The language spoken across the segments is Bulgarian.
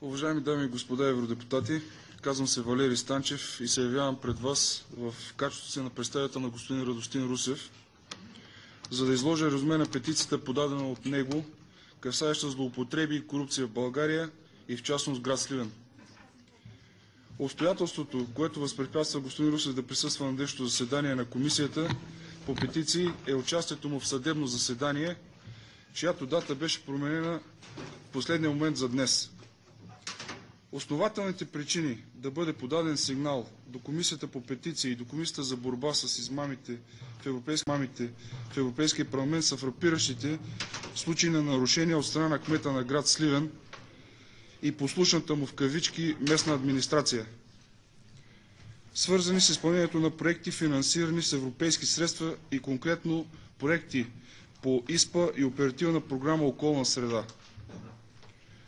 Уважаеми дами и господа евродепутати, казвам се Валери Станчев и се явявам пред вас в качеството си на представител на господин Радостин Русев, за да изложа резюме на петицията, подадена от него, касаеща злоупотреби и корупция в България и в частност град Сливен. Обстоятелството, което възпрепятства господин Русев да присъства на днешното заседание на комисията по петиции, е участието му в съдебно заседание, чиято дата беше променена в последния момент за днес. Основателните причини да бъде подаден сигнал до Комисията по петиции и до Комисията за борба с измамите в Европейския парламент са фрапиращите случаи на нарушения от страна на кмета на град Сливен и послушната му в кавички местна администрация, свързани с изпълнението на проекти, финансирани с европейски средства и конкретно проекти по ИСПА и Оперативна програма „Околна среда“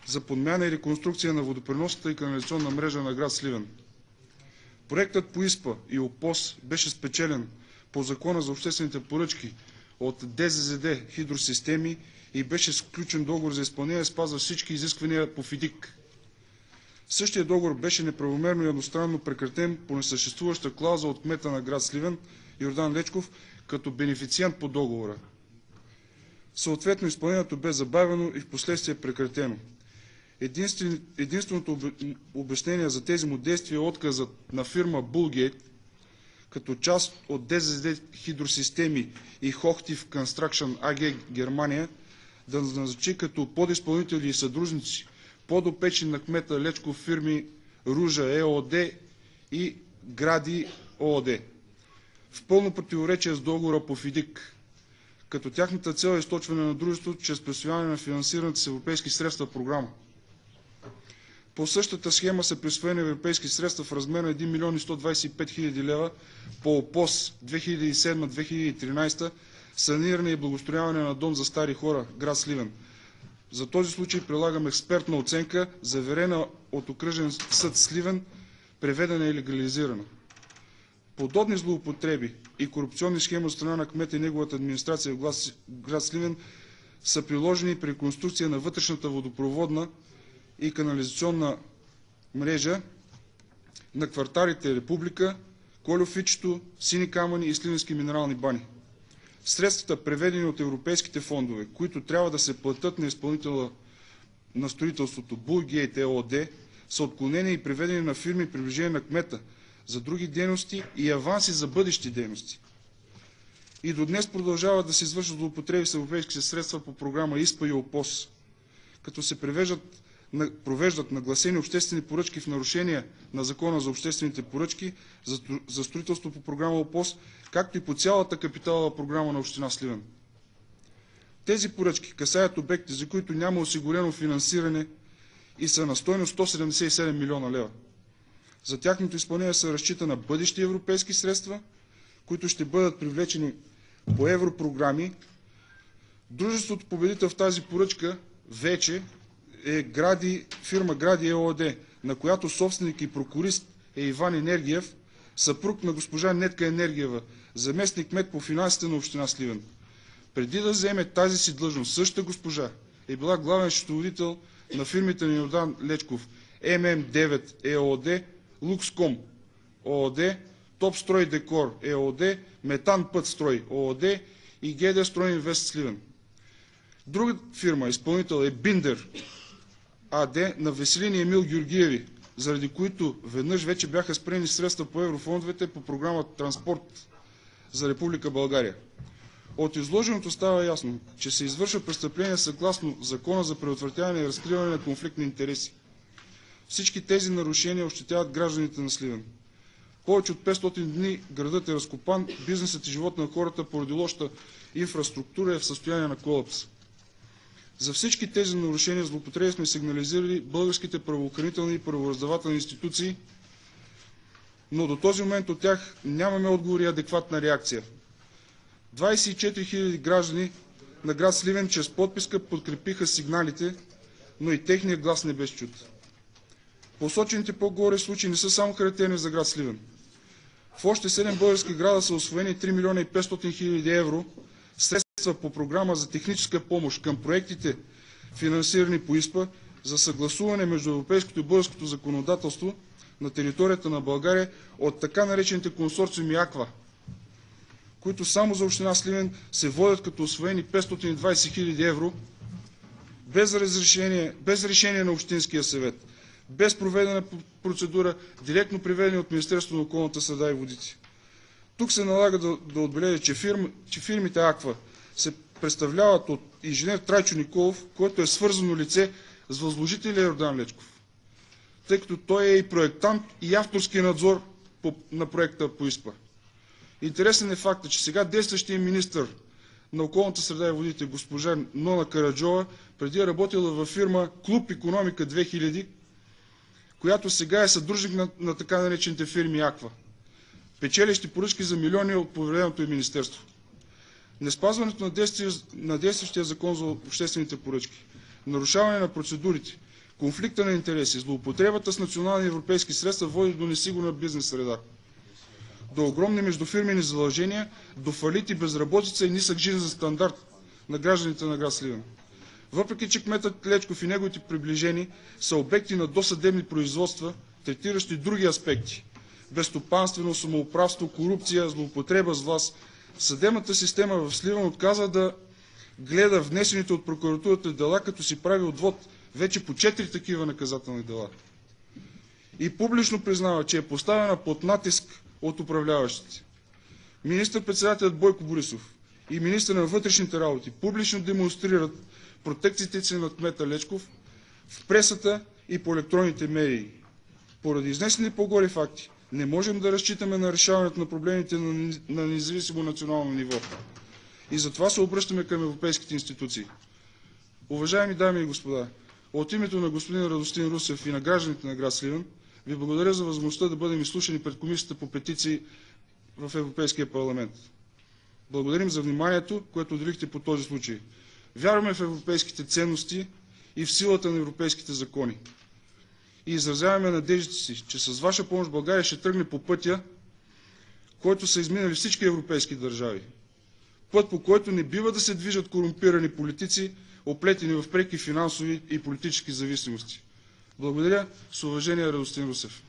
за подмяна и реконструкция на водопреносната и канализационна мрежа на град Сливен. Проектът по ИСПА и ОПОС беше спечелен по Закона за обществените поръчки от ДЗЗД Хидросистеми и беше сключен договор за изпълнение, спазва всички изисквания по ФИДИК. Същия договор беше неправомерно и едностранно прекратен по несъществуваща клауза от кмета на град Сливен Йордан Лечков като бенефициент по договора. Съответно изпълнението бе забавено и впоследствие прекратено. Единственото обяснение за тези му действия е отказът на фирма Булгейт, като част от ДЗЗД Хидросистеми и Хохтив Констракшън АГ Германия, да назначи като подизпълнители и съдружници подопечни на кмета Лечков фирми Ружа ЕООД и Гради ООД, в пълно противоречие с договора по ФИДИК, като тяхната цел е източване на дружеството чрез присвояване на финансираната с европейски средства програма. По същата схема са присвоени европейски средства в размер на 1 млн. 125 хил. лева по ОПОС 2007-2013 саниране и благоустрояване на дом за стари хора, град Сливен. За този случай прилагам експертна оценка, заверена от Окръжен съд Сливен, преведена и легализирана. Подобни злоупотреби и корупционни схеми от страна на кмета и неговата администрация в град Сливен са приложени при реконструкция на вътрешната водопроводна и канализационна мрежа на кварталите Република, Кольофичето, Сини камъни и Сливенски минерални бани. Средствата, преведени от европейските фондове, които трябва да се платят на изпълнителя на строителството Булгейт ЕООД, са отклонени и преведени на фирми приближени на кмета за други дейности и аванси за бъдещи дейности. И до днес продължават да се извършват злоупотреби с европейските средства по програма ИСПА и ОПОС, като се провеждат нагласени обществени поръчки в нарушение на Закона за обществените поръчки за строителство по програма ОПОС, както и по цялата капиталова програма на община Сливен. Тези поръчки касаят обекти, за които няма осигурено финансиране и са на стойност 177 милиона лева. За тяхното изпълнение се разчита на бъдещи европейски средства, които ще бъдат привлечени по европрограми. Дружеството победител в тази поръчка вече е фирма Гради ЕООД, на която собственик и прокурист е Иван Енергиев, съпруг на госпожа Нетка Енергиева, заместник кмет по финансите на община Сливен. Преди да вземе тази си длъжност, същата госпожа е била главен счетоводител на фирмите на Йордан Лечков, ММ9 ЕООД, Лукском ООД, Топстрой Декор ЕООД, Метан Пътстрой ООД и ГД Стройинвест Сливен. Друга фирма, изпълнител е Биндер АД на Веселин и Емил Георгиеви, заради които веднъж вече бяха спрени средства по еврофондовете по програма Транспорт за Република България. От изложеното става ясно, че се извършва престъпление съгласно Закона за предотвратяване и разкриване на конфликт на интереси. Всички тези нарушения ощетяват гражданите на Сливен. Повече от 500 дни градът е разкопан, бизнесът и живота на хората поради лошата инфраструктура е в състояние на колапс. За всички тези нарушения злоупотреби сме сигнализирали българските правоохранителни и правораздавателни институции, но до този момент от тях нямаме отговор и адекватна реакция. 24 000 граждани на град Сливен чрез подписка подкрепиха сигналите, но и техния глас не беше чут. Посочените по-горе случаи не са само характерни за град Сливен. В още 7 български града са усвоени 3 милиона и 500 хиляди евро средства по програма за техническа помощ към проектите, финансирани по ИСПА, за съгласуване между европейското и българското законодателство на територията на България от така наречените консорциуми АКВА, които само за община Сливен се водят като усвоени 520 000 евро, без решение на Общинския съвет, без проведена процедура, директно приведени от Министерството на околната среда и водите. Тук се налага да отбележа, че фирмите АКВА се представляват от инженер Трайчо Николов, който е свързано лице с възложителя Йордан Лечков, тъй като той е и проектант, и авторски надзор на проекта по ИСПА. Интересен е фактът, че сега действащия министър на околната среда и водите госпожа Нона Караджова преди е работила във фирма Клуб Икономика 2000, която сега е съдружник на така наречените фирми АКВА, печелищи поръчки за милиони от повереното им министерство. Неспазването на действащия закон за обществените поръчки, нарушаване на процедурите, конфликта на интереси, злоупотребата с национални и европейски средства води до несигурна бизнес среда, до огромни междуфирмени задължения, до фалити, безработица и нисък жизнен стандарт на гражданите на град Сливен. Въпреки че кметът Лечков и неговите приближени са обекти на досъдебни производства, третиращи други аспекти – безстопанствено, самоуправство, корупция, злоупотреба с власт, съдебната система в Сливен отказа да гледа внесените от прокуратурата дела, като си прави отвод вече по 4 такива наказателни дела. И публично признава, че е поставена под натиск от управляващите. Министър-председателят Бойко Борисов и министър на вътрешните работи публично демонстрират протекциите си над кмета Лечков в пресата и по електронните медии. Поради изнесени по-горе факти, не можем да разчитаме на решаването на проблемите на независимо национално ниво. И затова се обръщаме към европейските институции. Уважаеми дами и господа, от името на господин Радостин Русев и на гражданите на град Сливен, ви благодаря за възможността да бъдем изслушани пред Комисията по петиции в Европейския парламент. Благодарим за вниманието, което отделихте по този случай. Вярваме в европейските ценности и в силата на европейските закони. И изразяваме надеждите си, че с ваша помощ България ще тръгне по пътя, който са изминали всички европейски държави. Път, по който не бива да се движат корумпирани политици, оплетени в преки финансови и политически зависимости. Благодаря. С уважение, Радостин Русев.